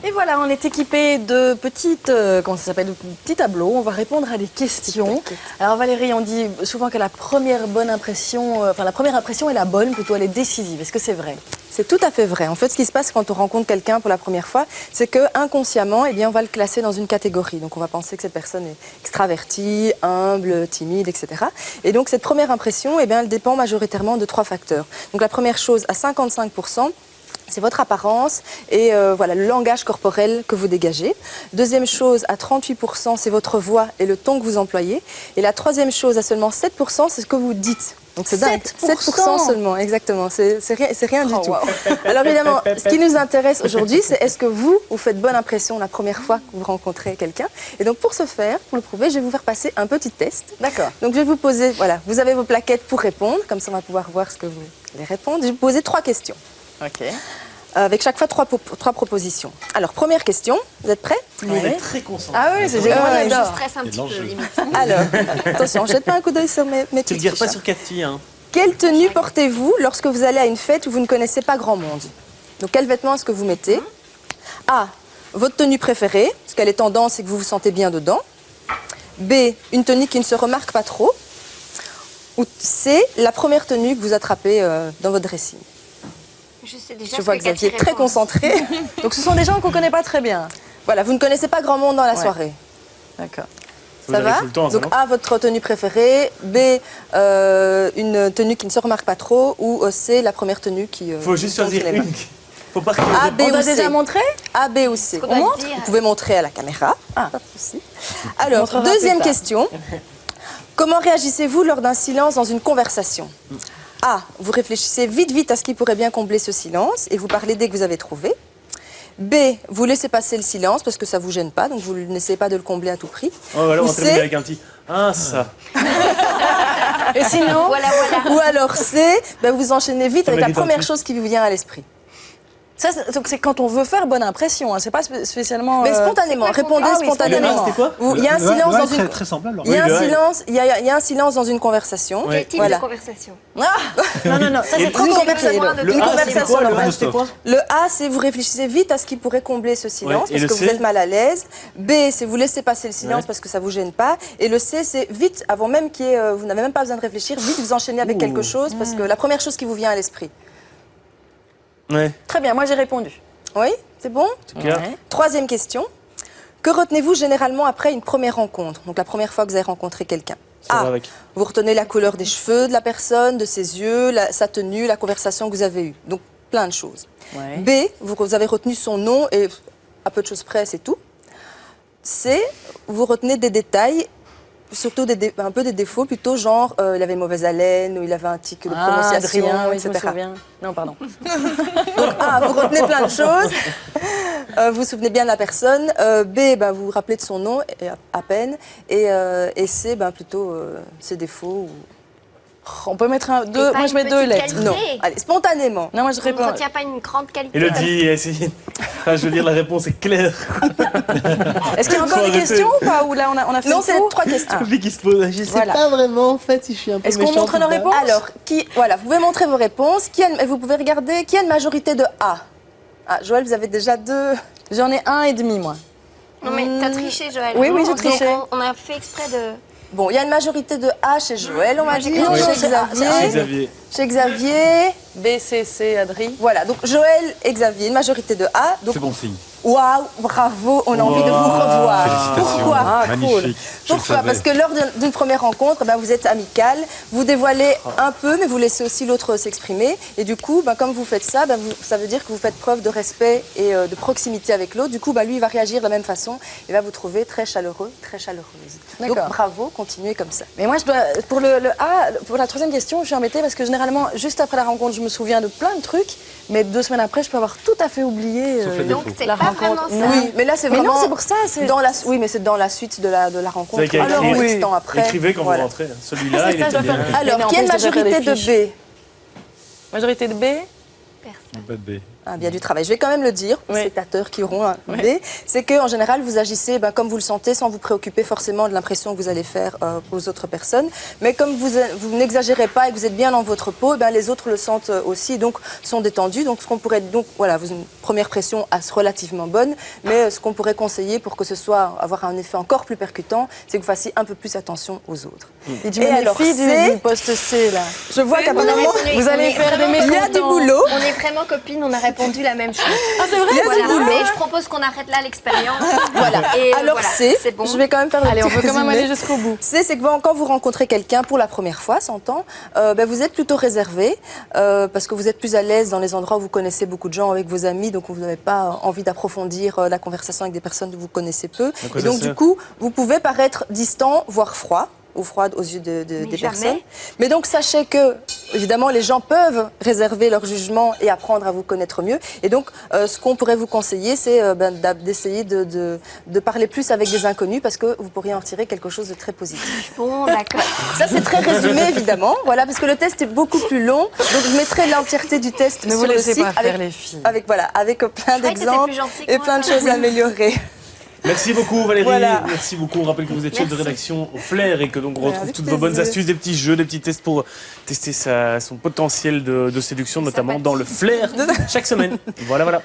Et voilà, on est équipé de petites, comment ça s'appelle, de petits tableaux. On va répondre à des questions. Alors Valérie, on dit souvent que la première bonne impression, la première impression est la bonne, plutôt elle est décisive. Est-ce que c'est vrai? C'est tout à fait vrai. En fait, ce qui se passe quand on rencontre quelqu'un pour la première fois, c'est que inconsciemment, eh bien, on va le classer dans une catégorie. Donc, on va penser que cette personne est extravertie, humble, timide, etc. Et donc, cette première impression, eh bien, elle dépend majoritairement de 3 facteurs. Donc, la première chose, à 55%, c'est votre apparence et voilà, le langage corporel que vous dégagez. Deuxième chose, à 38%, c'est votre voix et le ton que vous employez. Et la troisième chose, à seulement 7%, c'est ce que vous dites. Donc c'est dingue, 7% seulement, exactement, c'est rien du tout. Wow. Alors évidemment, ce qui nous intéresse aujourd'hui, c'est est-ce que vous faites bonne impression la première fois que vous rencontrez quelqu'un. Et donc pour ce faire, pour le prouver, je vais vous faire passer un petit test. D'accord. Donc je vais vous poser, voilà, vous avez vos plaquettes pour répondre, comme ça on va pouvoir voir ce que vous allez répondre. Je vais vous poser 3 questions. Ok. Avec chaque fois 3 propositions. Alors, première question, vous êtes prêts? Oui. On est très concentrés. Ah oui, c'est génial. Je stresse un petit peu, limite. Alors, attention, jette pas un coup d'œil sur mes petites fiches. Tu ne regardes pas sur Cathy, hein. Quelle tenue portez-vous lorsque vous allez à une fête où vous ne connaissez pas grand monde? Donc, quels vêtements est-ce que vous mettez? A, votre tenue préférée, parce qu'elle est tendance et que vous vous sentez bien dedans. B, une tenue qui ne se remarque pas trop. Ou C, la première tenue que vous attrapez dans votre dressing. Je vois que Xavier est très concentré. Donc ce sont des gens qu'on ne connaît pas très bien. Voilà, vous ne connaissez pas grand monde dans la soirée. D'accord. Ça va? Donc A, votre tenue préférée. B, une tenue qui ne se remarque pas trop. Ou C, la première tenue qui... faut juste choisir une. Faut pas A, B on ou a C. déjà montré? A, B ou C. On montre? Vous pouvez montrer à la caméra. Ah. Pas de souci. Alors, deuxième question. Comment réagissez-vous lors d'un silence dans une conversation? A, vous réfléchissez vite à ce qui pourrait bien combler ce silence et vous parlez dès que vous avez trouvé. B, vous laissez passer le silence parce que ça ne vous gêne pas, donc vous n'essayez pas de le combler à tout prix. Oh, voilà, on termine avec un petit « Ah, ça ». Et sinon, voilà. Ou alors C, ben vous enchaînez vite avec la première chose qui vous vient à l'esprit. Ça, c'est quand on veut faire bonne impression, hein. C'est pas spécialement... Mais spontanément, répondez spontanément. C'était quoi? Il y a un silence dans une... Très semblable. Il y a un silence dans une conversation. Quel type de conversation? Non, ça c'est trop compliqué. Une conversation normale. C'était quoi? Le A, c'est vous réfléchissez vite à ce qui pourrait combler ce silence parce que vous êtes mal à l'aise. B, c'est vous laissez passer le silence parce que ça vous gêne pas. Et le C, c'est vite, avant même qu'il y ait, vous n'avez même pas besoin de réfléchir, vite vous enchaînez avec quelque chose parce que la première chose qui vous vient à l'esprit. Ouais. Très bien, moi j'ai répondu. Oui, c'est bon? Troisième question. Que retenez-vous généralement après une première rencontre? Donc la première fois que vous avez rencontré quelqu'un. A, vous retenez la couleur des cheveux de la personne, de ses yeux, sa tenue, la conversation que vous avez eue. Donc plein de choses. Ouais. B, vous avez retenu son nom et à peu de choses près, c'est tout. C, vous retenez des détails, surtout un peu des défauts, plutôt genre il avait mauvaise haleine ou il avait un tic de prononciation, Adrien, oui, etc. je me souviens. Non, pardon. Donc A, vous retenez plein de choses, vous vous souvenez bien de la personne. B, vous vous rappelez de son nom à peine. Et C, plutôt ses défauts. On peut mettre 2, moi je mets 2 lettres. Non, allez, spontanément. Non, moi je On ne réponds. retient pas une grande qualité. Elodie, essayez. Enfin, je veux dire, la réponse est claire. Est-ce qu'il y a encore des questions ou pas? Ou là on a fait Non, le c'est tour? 3 questions. Le qui se pose. Je sais pas vraiment, en fait, si je suis un peu Est-ce qu'on montre nos réponses? Alors, voilà, vous pouvez montrer vos réponses. Vous pouvez regarder qui a une majorité de A. Ah, Joël, vous avez déjà 2. J'en ai 1,5 moi. Non mais t'as triché, Joël. Oui, j'ai triché. On a fait exprès de... Bon, il y a une majorité de A chez Joël, on va dire. Oui. Chez Xavier. B, C, C, Adri. Voilà, donc Joël et Xavier, une majorité de A. C'est bon signe. Waouh, bravo, on a envie de vous revoir. Félicitations. Pourquoi? Magnifique. Pourquoi? Parce que lors d'une première rencontre, vous êtes amical, vous dévoilez un peu, mais vous laissez aussi l'autre s'exprimer. Et du coup, comme vous faites ça, ça veut dire que vous faites preuve de respect et de proximité avec l'autre. Du coup, lui, il va réagir de la même façon et va vous trouver très chaleureux, très chaleureuse. Donc bravo, continuez comme ça. Mais moi, pour le A, pour la troisième question, je suis embêtée parce que généralement, juste après la rencontre, je me souviens de plein de trucs, mais 2 semaines après, je peux avoir tout à fait oublié Donc c'est la pas rencontre. vraiment ça. Oui, mais là, c'est Mais vraiment... non, c'est pour ça. Oui, mais c'est dans la suite de la rencontre. C'est Alors, oui. temps après. Écrivez quand vous rentrez. Celui-là, il était bien. Alors, qui a une majorité de B? Majorité de B? Pas de B. bien du travail. Je vais quand même le dire aux spectateurs qui auront une idée. C'est qu'en général, vous agissez comme vous le sentez, sans vous préoccuper forcément de l'impression que vous allez faire aux autres personnes. Mais comme vous n'exagérez pas et que vous êtes bien dans votre peau, les autres le sentent aussi, donc sont détendus. Donc ce qu'on pourrait vous une première pression relativement bonne, mais ce qu'on pourrait conseiller pour que ce soit avoir un effet encore plus percutant, c'est que vous fassiez un peu plus attention aux autres. Et alors, filles du poste C là, je vois qu'apparemment vous allez faire des mécontents. Il y a du boulot. On est vraiment copines, on a répondu la même chose. Ah c'est vrai. Il y a du boulot. Mais je propose qu'on arrête là l'expérience. Voilà. Et alors c'est bon. je vais quand même faire Allez, on peut quand même aller jusqu'au bout. C'est que quand vous rencontrez quelqu'un pour la première fois, s'entend, vous êtes plutôt réservé parce que vous êtes plus à l'aise dans les endroits où vous connaissez beaucoup de gens avec vos amis, donc vous n'avez pas envie d'approfondir la conversation avec des personnes que vous connaissez peu. Et donc du coup, vous pouvez paraître distant, voire froid ou froide aux yeux des personnes. Mais donc sachez que, évidemment, les gens peuvent réserver leur jugement et apprendre à vous connaître mieux. Et donc, ce qu'on pourrait vous conseiller, c'est d'essayer de parler plus avec des inconnus parce que vous pourriez en tirer quelque chose de très positif. Bon, d'accord. Ça, c'est très résumé, évidemment. Voilà, parce que le test est beaucoup plus long. Donc, je mettrai l'entièreté du test sur le site avec plein d'exemples et plein de choses à améliorer. Merci beaucoup Valérie, merci beaucoup. On rappelle que vous êtes chef de rédaction au Flair et que donc on retrouve toutes vos bonnes astuces, des petits jeux, des petits tests pour tester son potentiel de séduction, notamment dans le Flair chaque semaine. Voilà.